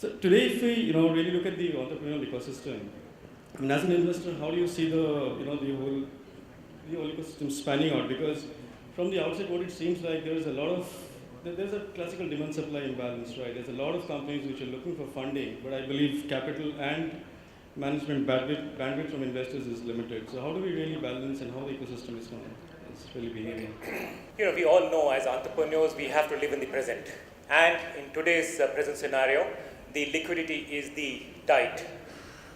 So today, if we really look at the entrepreneurial ecosystem, I mean, as an investor, how do you see the whole ecosystem spanning out? Because from the outside, what it seems like there's a classical demand supply imbalance, right? There's a lot of companies which are looking for funding, but I believe capital and management bandwidth from investors is limited. So how do we really balance and how the ecosystem is really behaving? We all know as entrepreneurs, we have to live in the present. And in today's present scenario, the liquidity is the tight.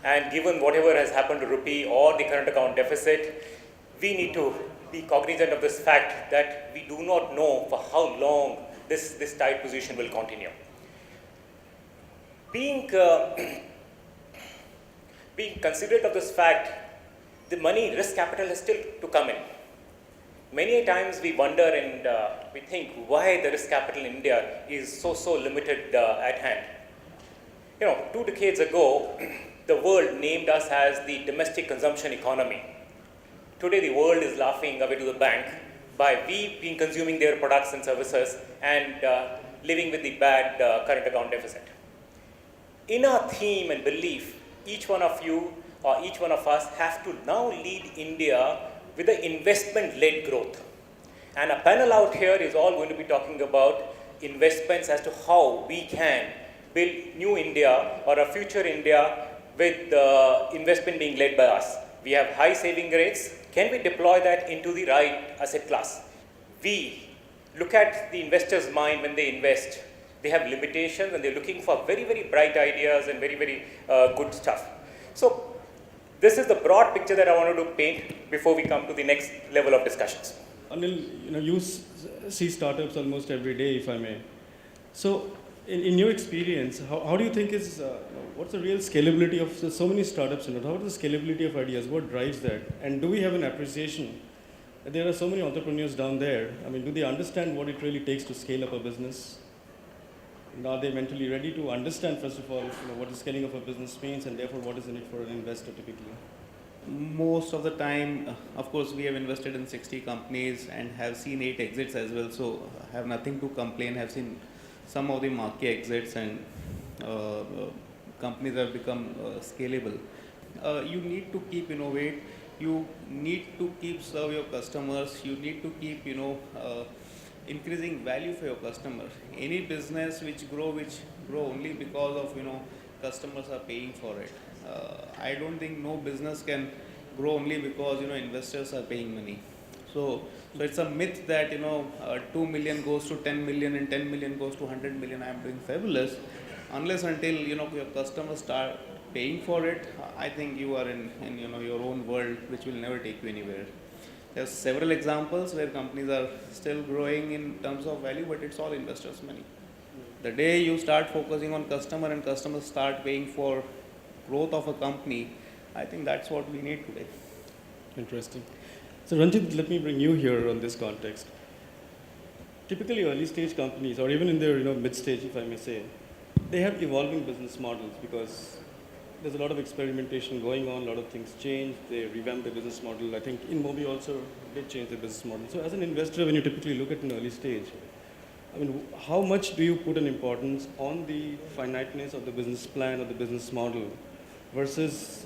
And given whatever has happened to rupee or the current account deficit, we need to be cognizant of this fact that we do not know for how long this tight position will continue. Being considerate of this fact, the money risk capital is still to come in. Many times we wonder and we think why the risk capital in India is so limited at hand. 2 decades ago, the world named us as the domestic consumption economy. Today, the world is laughing away to the bank by we being consuming their products and services and living with the bad current account deficit. In our theme and belief, each one of you or each one of us have to now lead India with the investment-led growth. And a panel out here is all going to be talking about investments as to how we can build new India or a future India with the investment being led by us. We have high saving rates. Can we deploy that into the right asset class? We look at the investor's mind when they invest. They have limitations and they're looking for very bright ideas and very good stuff. So this is the broad picture that I wanted to paint before we come to the next level of discussions. Anil, you see startups almost every day, if I may. So in your experience, how do you think what's the real scalability of so many startups? How is the scalability of ideas? What drives that? And do we have an appreciation that there are so many entrepreneurs down there? I mean, do they understand what it really takes to scale up a business? And are they mentally ready to understand, first of all, what the scaling of a business means, and therefore what is in it for an investor typically? Most of the time, of course, we have invested in 60 companies and have seen 8 exits as well, so I have nothing to complain. Have seen some of the market exits and companies have become scalable. You need to keep innovate. You need to keep serve your customers. You need to keep increasing value for your customer. Any business which grow only because of customers are paying for it. I don't think no business can grow only because investors are paying money. So it's a myth that 2 million goes to 10 million and 10 million goes to 100 million. I am doing fabulous, unless until your customers start paying for it. I think you are in your own world, which will never take you anywhere. There's several examples where companies are still growing in terms of value, but it's all investors' money. The day you start focusing on customer and customers start paying for growth of a company, I think that's what we need today. Interesting. So Ranjit, let me bring you here on this context. Typically early stage companies, or even in their mid stage, if I may say, they have evolving business models because there's a lot of experimentation going on, a lot of things change, they revamp the business model. I think InMobi also did change the business model. So as an investor, when you typically look at an early stage, I mean, how much do you put an importance on the finiteness of the business plan or the business model versus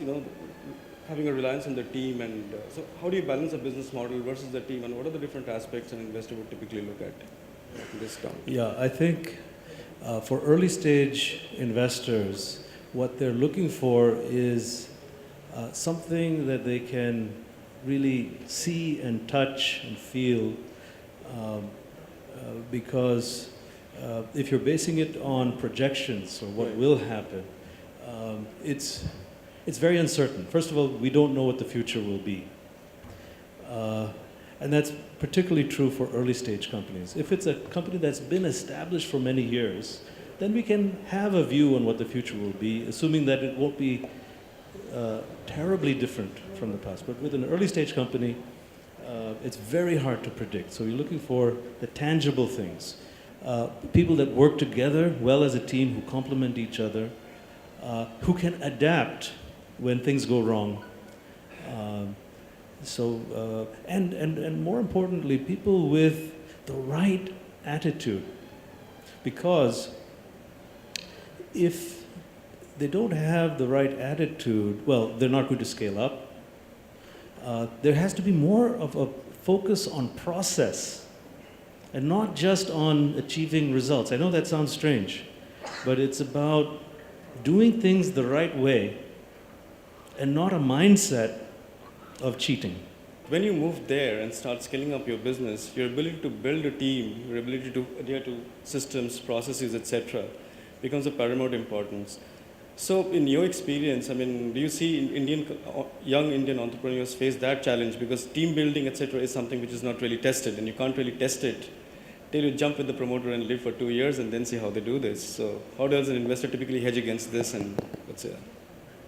having a reliance on the team? And so how do you balance a business model versus the team, and what are the different aspects an investor would typically look at in this count? Yeah, I think for early stage investors, what they're looking for is something that they can really see and touch and feel, because if you're basing it on projections or what will happen, it's very uncertain. First of all, we don't know what the future will be. And that's particularly true for early stage companies. If it's a company that's been established for many years, then we can have a view on what the future will be, assuming that it won't be terribly different from the past. But with an early stage company, it's very hard to predict. So you're looking for the tangible things. People that work together well as a team, who complement each other, who can adapt when things go wrong. And more importantly, people with the right attitude. Because if they don't have the right attitude, well, they're not going to scale up. There has to be more of a focus on process and not just on achieving results. I know that sounds strange, but it's about doing things the right way and not a mindset of cheating. When you move there and start scaling up your business, your ability to build a team, your ability to adhere to systems, processes, etc., becomes of paramount importance. So, in your experience, I mean, do you see young Indian entrepreneurs face that challenge? Because team building, etc., is something which is not really tested, and you can't really test it till you jump with the promoter and live for 2 years and then see how they do this. So, how does an investor typically hedge against this? And what's it?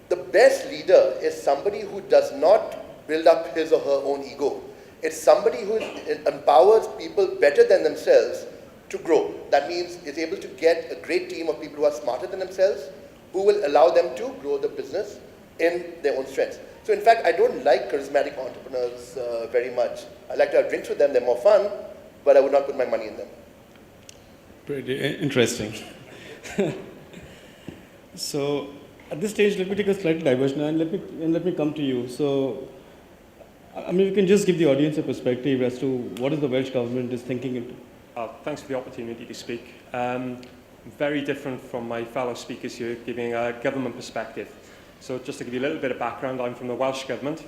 The best leader is somebody who does not build up his or her own ego. It's somebody who empowers people better than themselves to grow. That means is able to get a great team of people who are smarter than themselves, who will allow them to grow the business in their own strengths. So in fact, I don't like charismatic entrepreneurs very much. I like to have drinks with them, they're more fun, but I would not put my money in them. Pretty interesting. So, at this stage, let me take a slight diversion and let me come to you. So, I mean, you can just give the audience a perspective as to what is the Welsh government is thinking into. Thanks for the opportunity to speak. Very different from my fellow speakers here, giving a government perspective. So just to give you a little bit of background, I'm from the Welsh Government.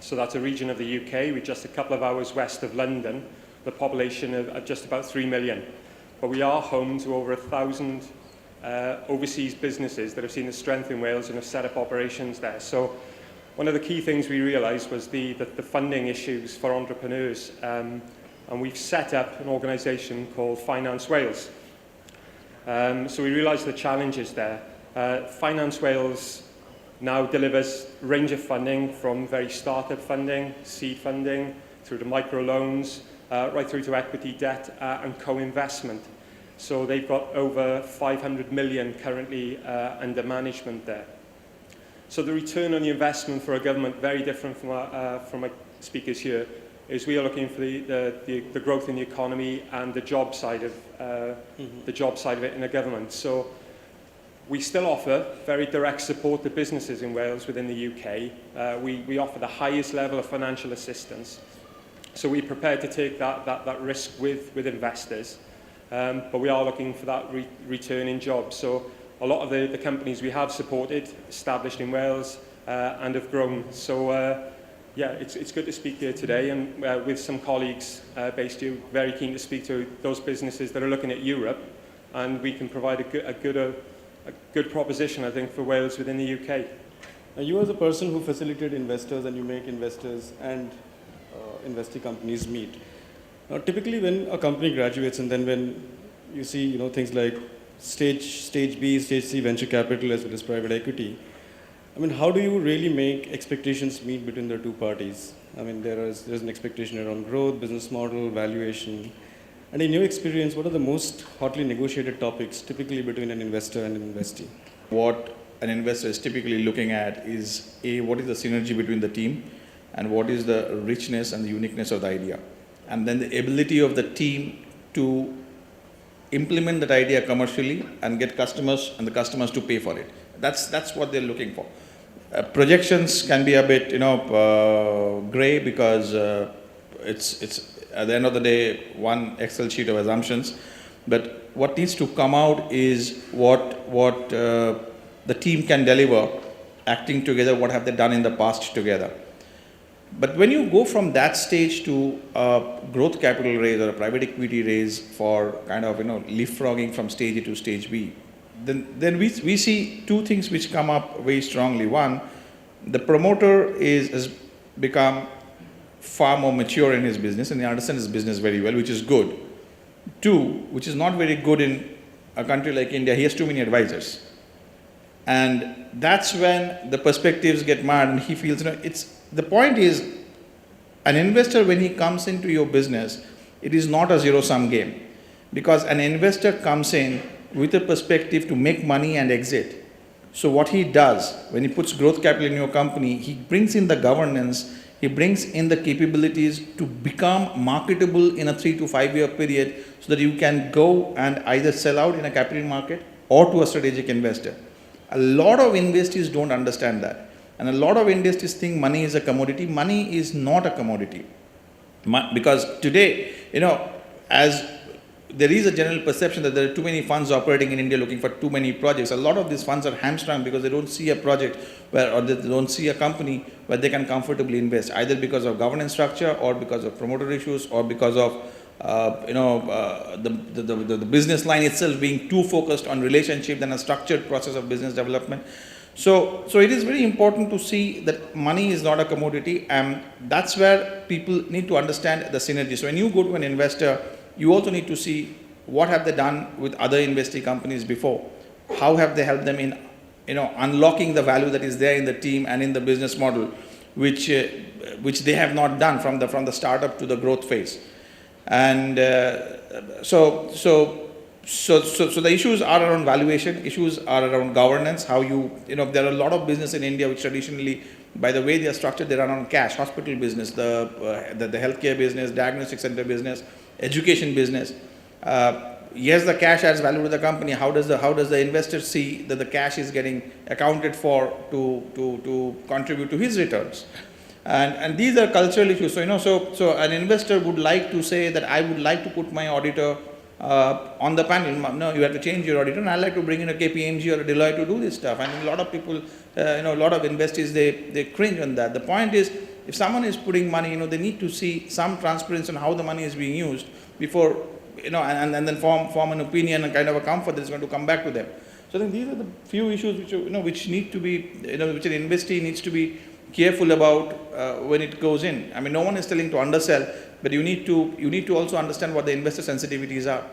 So that's a region of the UK. We're just a couple of hours west of London, the population of just about 3 million. But we are home to over 1,000 overseas businesses that have seen the strength in Wales and have set up operations there. So one of the key things we realised was the funding issues for entrepreneurs. And we've set up an organisation called Finance Wales. So we realised the challenges there. Finance Wales now delivers a range of funding from very startup funding, seed funding, through to micro loans, right through to equity debt and co-investment. So they've got over 500 million currently under management there. So the return on the investment for a government, very different from my speakers here, is we are looking for the growth in the economy and the job side of it in a government. So we still offer very direct support to businesses in Wales within the UK. We offer the highest level of financial assistance. So we're prepared to take that risk with investors. But we are looking for that return in jobs. So a lot of the companies we have supported, established in Wales, and have grown. So yeah, it's good to speak here today, and with some colleagues based here, very keen to speak to those businesses that are looking at Europe, and we can provide a good proposition, I think, for Wales within the UK. Now, you as a person who facilitated investors and you make investors and investee companies meet. Now, typically when a company graduates and then when you see things like stage B, stage C venture capital as well as private equity, I mean, how do you really make expectations meet between the two parties? I mean, there's an expectation around growth, business model, valuation. And in your experience, what are the most hotly negotiated topics typically between an investor and an investee? What an investor is typically looking at is what is the synergy between the team and what is the richness and the uniqueness of the idea. And then the ability of the team to implement that idea commercially and get customers and the customers to pay for it. That's what they're looking for. Projections can be a bit, gray because it's at the end of the day one Excel sheet of assumptions. But what needs to come out is what the team can deliver, acting together. What have they done in the past together? But when you go from that stage to a growth capital raise or a private equity raise for kind of leapfrogging from stage A to stage B, then we see two things which come up very strongly. One, the promoter has become far more mature in his business and he understands his business very well, which is good. Two, which is not very good in a country like India, he has too many advisors. And that's when the perspectives get marred and he feels, the point is, an investor, when he comes into your business, it is not a zero-sum game. Because an investor comes in with a perspective to make money and exit. So what he does, when he puts growth capital in your company, he brings in the governance, he brings in the capabilities to become marketable in a 3 to 5 year period so that you can go and either sell out in a capital market or to a strategic investor. A lot of investees don't understand that. And a lot of investees think money is a commodity. Money is not a commodity. Because today, as there is a general perception that there are too many funds operating in India looking for too many projects. A lot of these funds are hamstrung because they don't see a project or they don't see a company where they can comfortably invest, either because of governance structure or because of promoter issues or because of the business line itself being too focused on relationship than a structured process of business development. So it is very important to see that money is not a commodity, and that's where people need to understand the synergy. So when you go to an investor, you also need to see what have they done with other investing companies before. How have they helped them in, unlocking the value that is there in the team and in the business model, which they have not done from the startup to the growth phase. And so the issues are around valuation, issues are around governance, how there are a lot of business in India which traditionally, by the way they are structured, they run on cash, hospital business, the healthcare business, diagnostic center business, education business. Yes, the cash adds value to the company. How does the investor see that the cash is getting accounted for to contribute to his returns? And these are cultural issues. So an investor would like to say that I would like to put my auditor on the panel. No, you have to change your auditor, and I like to bring in a KPMG or a Deloitte to do this stuff. And a lot of people, a lot of investors, they cringe on that. The point is, if someone is putting money, they need to see some transparency on how the money is being used before, and then form an opinion and kind of a comfort that is going to come back to them. So I think these are the few issues which need to be, which an investee needs to be careful about when it goes in. I mean, no one is telling to undersell, but you need to also understand what the investor sensitivities are.